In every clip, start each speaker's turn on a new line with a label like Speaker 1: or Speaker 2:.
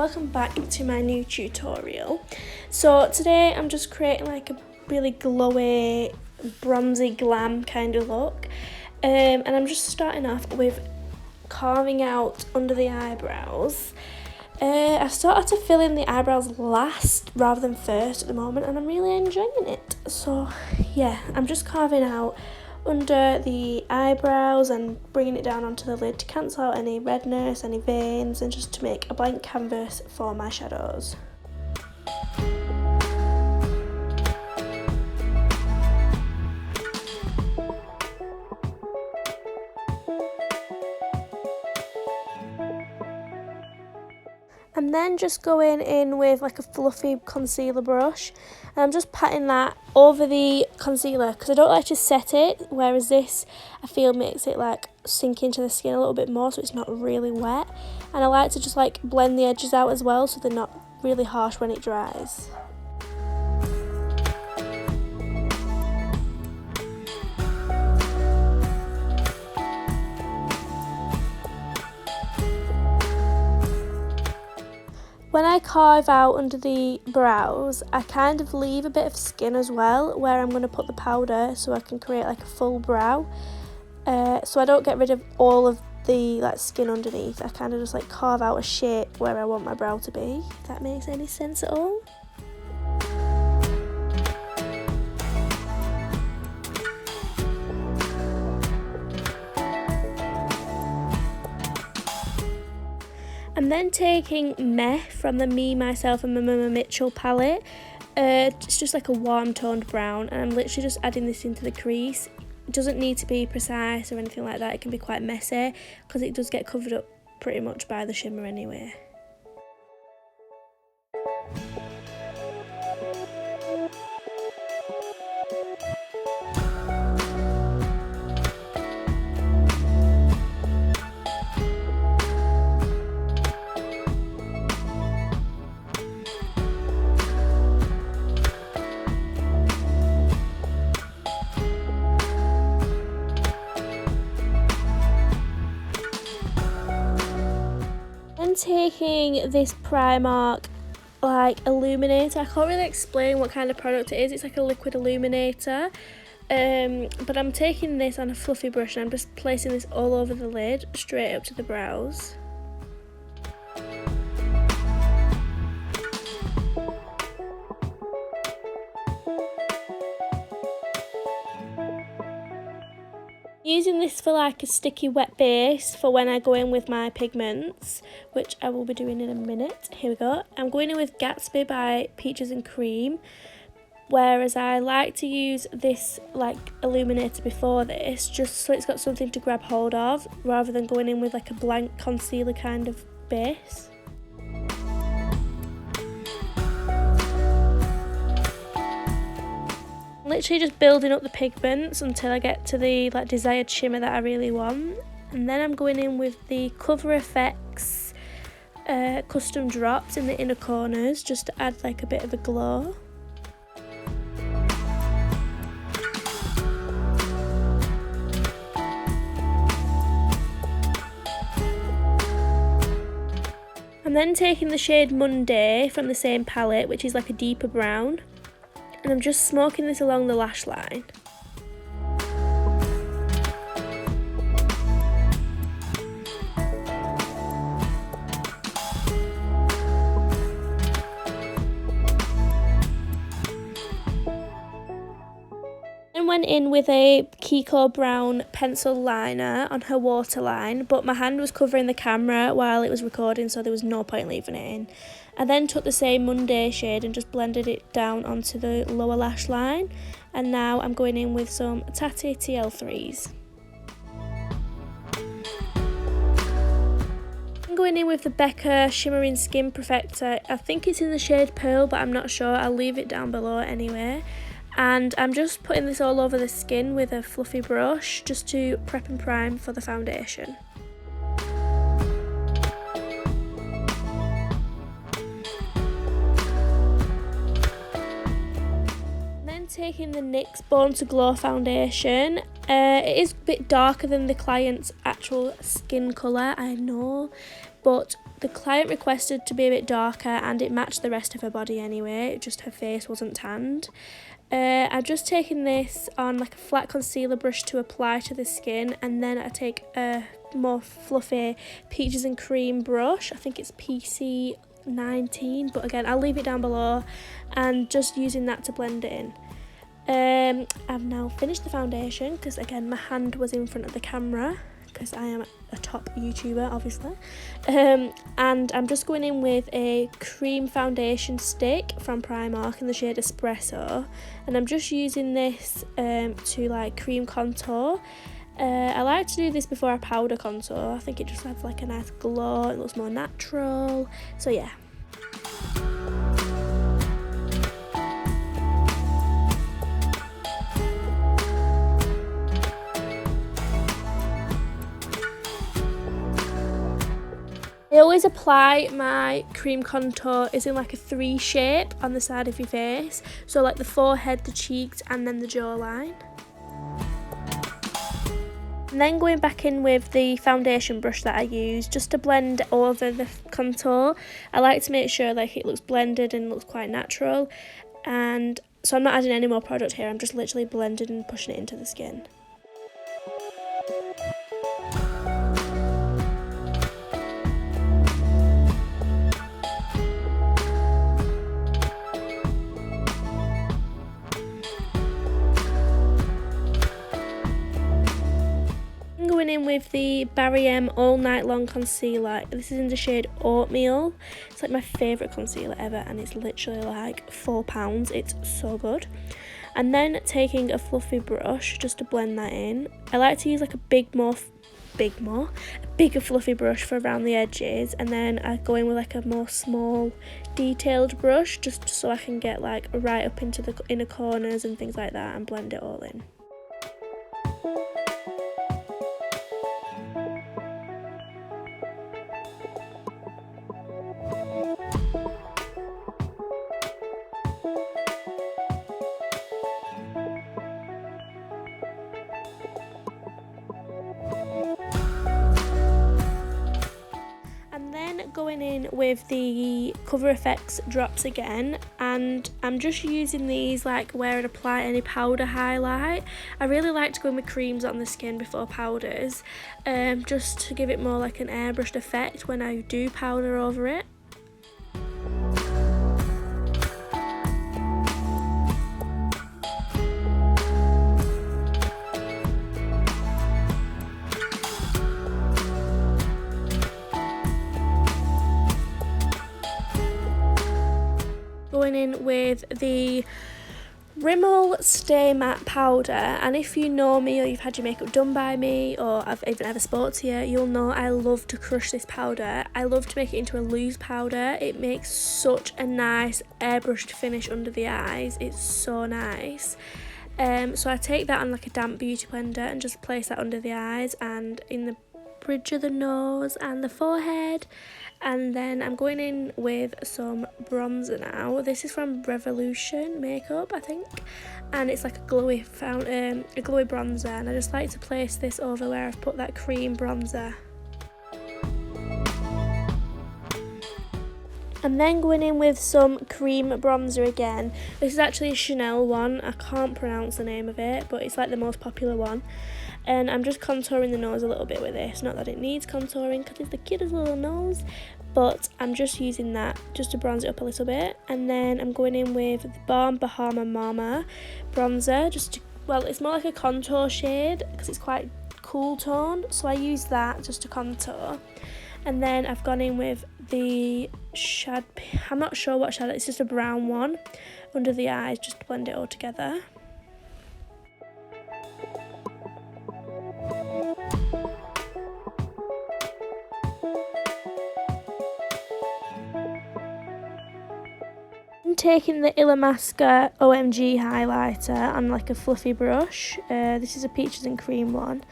Speaker 1: welcome back to my new tutorial. So today I'm just creating like a really glowy, bronzy glam kind of look, and I'm just starting off with carving out under the eyebrows. I started to fill in the eyebrows last rather than first at the moment, and I'm really enjoying it. So yeah, I'm just carving out under the eyebrows and bringing it down onto the lid to cancel out any redness, any veins, and just to make a blank canvas for my shadows. I'm then just going in with like a fluffy concealer brush, and I'm just patting that over the concealer because I don't like to set it, whereas this I feel makes it like sink into the skin a little bit more so it's not really wet, and I like to just like blend the edges out as well so they're not really harsh when it dries. When I carve out under the brows, I kind of leave a bit of skin as well where I'm going to put the powder so I can create like a full brow. So I don't get rid of all of the like skin underneath. I kind of just like carve out a shape where I want my brow to be, if that makes any sense at all. I'm then taking Meh from the Me, Myself and mmmitchell palette. It's just like a warm toned brown, and I'm literally just adding this into the crease. It doesn't need to be precise or anything like that. It can be quite messy because it does get covered up pretty much by the shimmer anyway. Taking this Primark like illuminator. I can't really explain what kind of product it is. It's like a liquid illuminator, but I'm taking this on a fluffy brush and I'm just placing this all over the lid straight up to the brows. Using this for like a sticky wet base for when I go in with my pigments, which I will be doing in a minute. Here we go. I'm going in with Gatsby by Peaches and Cream, whereas I like to use this like illuminator before this just so it's got something to grab hold of rather than going in with like a blank concealer kind of base. Literally just building up the pigments until I get to the like desired shimmer that I really want, and then I'm going in with the Cover FX custom drops in the inner corners just to add like a bit of a glow. I'm then taking the shade Monday from the same palette, which is like a deeper brown, and I'm just smoking this along the lash line. And went in with a Kiko brown pencil liner on her waterline, but my hand was covering the camera while it was recording, so there was no point leaving it in. I then took the same Monday shade and just blended it down onto the lower lash line, and now I'm going in with some Tatti TL3s. I'm going in with the Becca Shimmering Skin Perfector. I think it's in the shade Pearl, but I'm not sure. I'll leave it down below anyway. And I'm just putting this all over the skin with a fluffy brush just to prep and prime for the foundation. Taking the NYX Born to Glow foundation. It is a bit darker than the client's actual skin colour, I know, but the client requested to be a bit darker and it matched the rest of her body anyway, just her face wasn't tanned. I've just taken this on like a flat concealer brush to apply to the skin, and then I take a more fluffy peaches and cream brush. I think it's PC19, but again I'll leave it down below, and just using that to blend it in. I've now finished the foundation because again my hand was in front of the camera because I am a top YouTuber obviously, and I'm just going in with a cream foundation stick from Primark in the shade Espresso, and I'm just using this to like cream contour. I like to do this before I powder contour. I think it just adds like a nice glow, it looks more natural, so yeah. I always apply my cream contour is in like a 3 shape on the side of your face, so like the forehead, the cheeks and then the jawline. And then going back in with the foundation brush that I use just to blend over the contour. I like to make sure like it looks blended and looks quite natural, and so I'm not adding any more product here, I'm just literally blending and pushing it into the skin. Going in with the Barry M All Night Long Concealer. This is in the shade Oatmeal. It's like my favourite concealer ever, and it's literally like £4. It's so good. And then taking a fluffy brush just to blend that in. I like to use like a bigger fluffy brush for around the edges, and then I go in with like a more small detailed brush just so I can get like right up into the inner corners and things like that and blend it all in. Going in with the Cover FX drops again, and I'm just using these like where I'd apply any powder highlight. I really like to go in with creams on the skin before powders, just to give it more like an airbrushed effect when I do powder over it. Going in with the Rimmel Stay Matte Powder, and if you know me or you've had your makeup done by me or I've even ever spoke to you, you'll know I love to crush this powder. I love to make it into a loose powder. It makes such a nice airbrushed finish under the eyes. It's so nice. So I take that on like a damp beauty blender and just place that under the eyes and in the bridge of the nose and the forehead. And then I'm going in with some bronzer now. This is from Revolution Makeup, I think, and it's like a glowy bronzer, and I just like to place this over where I've put that cream bronzer. And then going in with some cream bronzer again. This is actually a Chanel one. I can't pronounce the name of it, but it's like the most popular one. And I'm just contouring the nose a little bit with this. Not that it needs contouring because it's the cutest little nose, but I'm just using that just to bronze it up a little bit. And then I'm going in with the Balm Bahama Mama bronzer. Well, it's more like a contour shade because it's quite cool tone, so I use that just to contour. And then I've gone in with the I'm not sure what shadow, it's just a brown one under the eyes just to blend it all together. I'm taking the Illamasqua OMG highlighter on like a fluffy brush. This is a peaches and cream one,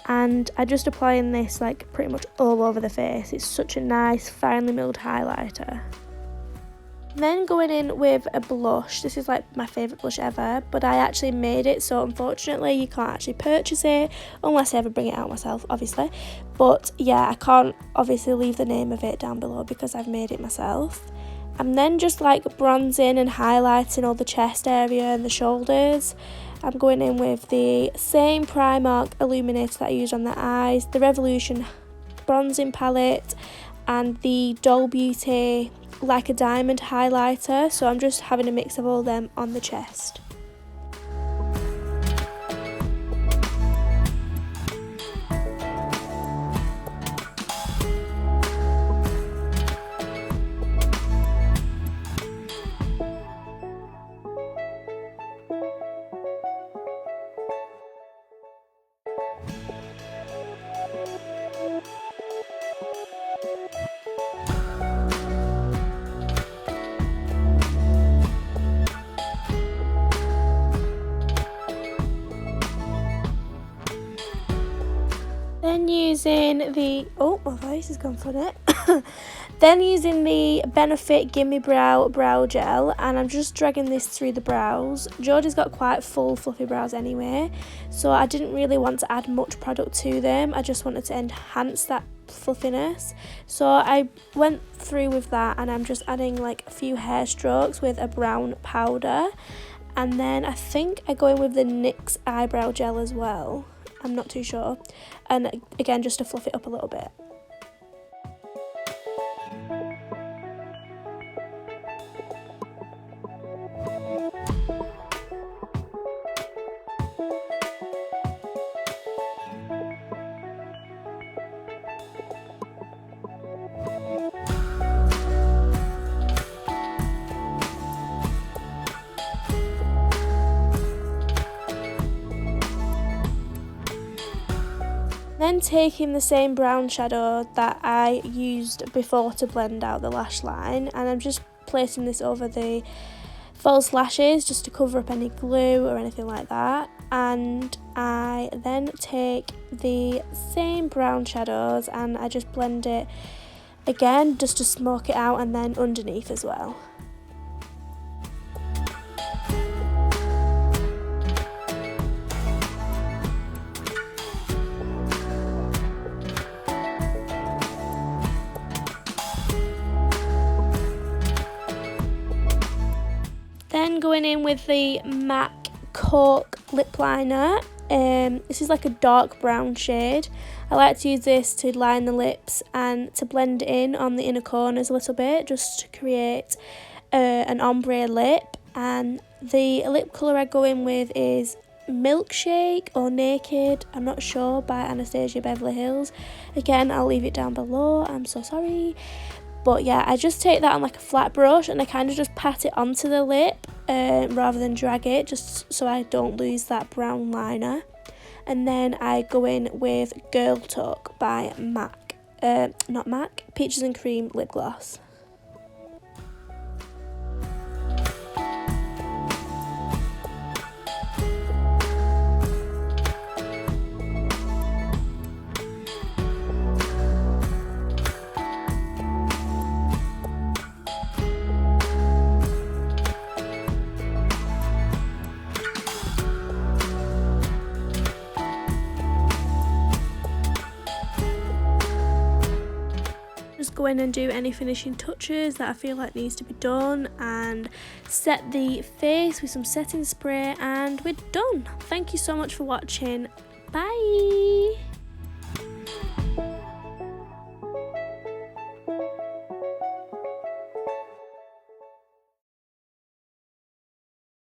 Speaker 1: and I just applying this like pretty much all over the face. It's such a nice finely milled highlighter. Then going in with a blush. This is like my favourite blush ever, but I actually made it, so unfortunately you can't actually purchase it unless I ever bring it out myself, obviously. But yeah, I can't obviously leave the name of it down below because I've made it myself. I'm then just like bronzing and highlighting all the chest area and the shoulders. I'm going in with the same Primark illuminator that I used on the eyes, the Revolution bronzing palette, and the Doll Beauty like a diamond highlighter. So I'm just having a mix of all of them on the chest. Then using the, oh, my voice has gone funny. Then using the Benefit Gimme brow gel, and I'm just dragging this through the brows. Geordie's got quite full fluffy brows anyway, so I didn't really want to add much product to them. I just wanted to enhance that fluffiness. So I went through with that, and I'm just adding like a few hair strokes with a brown powder. And then I think I go in with the NYX eyebrow gel as well. I'm not too sure. And again, just to fluff it up a little bit. Then taking the same brown shadow that I used before to blend out the lash line, and I'm just placing this over the false lashes just to cover up any glue or anything like that. And I then take the same brown shadows and I just blend it again just to smoke it out, and then underneath as well. Then going in with the MAC Cork lip liner. This is like a dark brown shade. I like to use this to line the lips and to blend in on the inner corners a little bit, just to create an ombre lip. And the lip colour I go in with is Milkshake or Naked, I'm not sure, by Anastasia Beverly Hills. Again, I'll leave it down below, I'm so sorry. But yeah, I just take that on like a flat brush and I kind of just pat it onto the lip rather than drag it, just so I don't lose that brown liner. And then I go in with Girl Talk by MAC, not MAC, Peaches and Cream lip gloss. Just go in and do any finishing touches that I feel like needs to be done, and set the face with some setting spray, and we're done. Thank you so much for watching. Bye.